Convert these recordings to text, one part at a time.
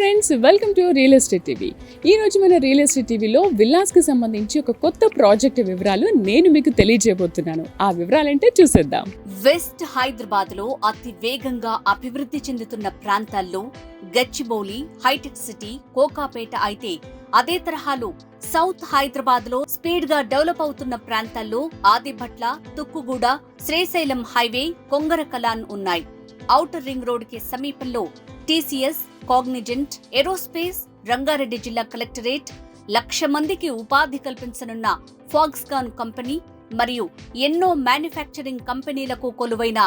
Friends, welcome to real estate TV. ఈ రోజు మన రియల్ ఎస్టేట్ టీవీలో విల్లాస్కి సంబంధించి ఒక కొత్త ప్రాజెక్ట్ వివరాలు నేను మీకు తెలియజేయబోతున్నాను. ఆ వివరాలంటే చూసేద్దాం. వెస్ట్ హైదరాబాద్ లో అతి వేగంగా అభివృద్ధి చెందుతున్న ప్రాంతాల్లో గచ్చిబౌలి, హైటెక్ సిటీ, కోకాపేట అయితే అదే తరహాలో సౌత్ హైదరాబాద్ లో స్పీడ్ గా డెవలప్ అవుతున్న ప్రాంతాల్లో ఆదిభట్ల, తుక్కుగూడ, శ్రీశైలం హైవే, కొంగరకలాన్ ఉన్నాయి. ఔటర్ రింగ్ రోడ్ కి సమీపంలో టీసీఎస్, కాగ్నిజెంట్, ఏరోస్పేస్, రంగారెడ్డి జిల్లా కలెక్టరేట్, 1,00,000 మందికి ఉపాధి కల్పించనున్న ఫాక్స్కాన్ కంపెనీ మరియు ఎన్నో మ్యానుఫ్యాక్చరింగ్ కంపెనీలకు కొలువైన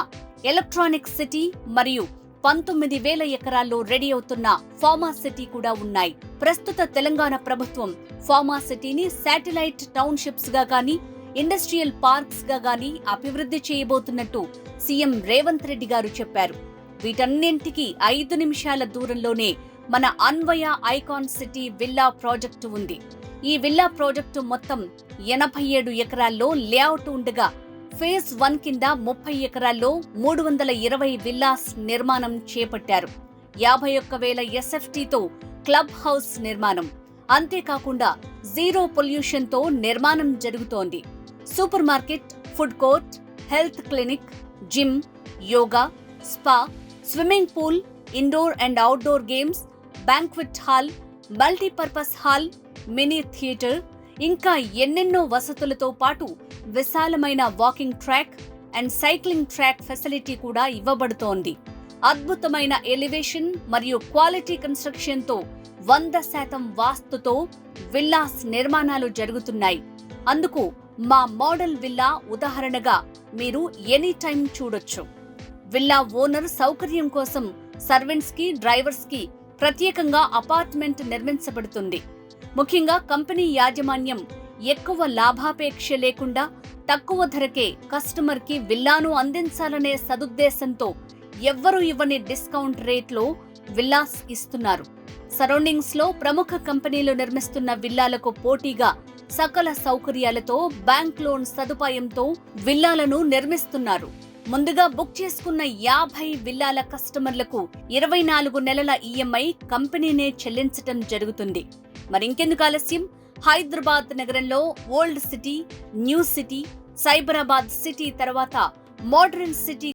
ఎలక్ట్రానిక్ సిటీ మరియు 19,000 ఎకరాల్లో రెడీ అవుతున్న ఫార్మా సిటీ కూడా ఉన్నాయి. ప్రస్తుత తెలంగాణ ప్రభుత్వం ఫార్మా సిటీని శాటిలైట్ టౌన్షిప్స్ గా గానీ, ఇండస్ట్రియల్ పార్క్స్ గా గానీ అభివృద్ధి చేయబోతున్నట్టు సీఎం రేవంత్ రెడ్డి గారు చెప్పారు. వీటన్నింటికీ 5 నిమిషాల దూరంలోనే మన అన్వయ ఐకాన్ సిటీ విల్లా ప్రాజెక్టు ఉంది. ఈ విల్లా ప్రాజెక్టు మొత్తం 87 ఎకరాల్లో లేఅవుట్ ఉండగా ఫేజ్ 1 కింద 30 ఎకరాల్లో 320 విల్లాస్ నిర్మాణం చేపట్టారు. 51,000 ఎస్ఎఫ్టీతో క్లబ్ హౌస్ నిర్మాణం. అంతేకాకుండా జీరో పొల్యూషన్ తో నిర్మాణం జరుగుతోంది. Supermarket, food court, health clinic, gym, yoga, spa, swimming pool, indoor and outdoor games, banquet hall, multipurpose hall, mini theatre, ఇంకా ఎన్నెన్నో వసతులతో పాటు విశాలమైన walking track and cycling track facility కూడా ఇవ్వబడుతోంది. అద్భుతమైన ఎలివేషన్ మరియు క్వాలిటీ కన్స్ట్రక్షన్ తో 100% వాస్తుతో విల్లాస్ నిర్మాణాలు జరుగుతున్నాయి. అందుకు మా మోడల్ విల్లా ఉదాహరణగా మీరు ఎనీ టైం చూడొచ్చు. విల్లా ఓనర్ సౌకర్యం కోసం సర్వెంట్స్ కి, డ్రైవర్స్ కి ప్రత్యేకంగా అపార్ట్మెంట్ నిర్మించబడుతుంది. ముఖ్యంగా కంపెనీ యాజమాన్యం ఎక్కువ లాభాపేక్ష లేకుండా తక్కువ ధరకే కస్టమర్ కి విల్లాను అందించాలనే సదుద్దేశంతో ఎవ్వరూ ఇవ్వని డిస్కౌంట్ రేట్లో విల్లాస్ ఇస్తున్నారు. సరౌండింగ్స్ లో ప్రముఖ కంపెనీలు నిర్మిస్తున్న విల్లాలకు పోటీగా సకల సౌకర్యాలతో బ్యాంక్ లోన్ సదుపాయంతో విల్లాలను నిర్మిస్తున్నారు. ముందుగా బుక్ చేసుకున్న 50 విల్లాల కస్టమర్లకు 24 నెలల ఈఎంఐ కంపెనీనే చెల్లించటం జరుగుతుంది. మరింకెందుకు ఆలస్యం? హైదరాబాద్ నగరంలో old city, new city, Cyberabad city తర్వాత మోడర్న్ సిటీ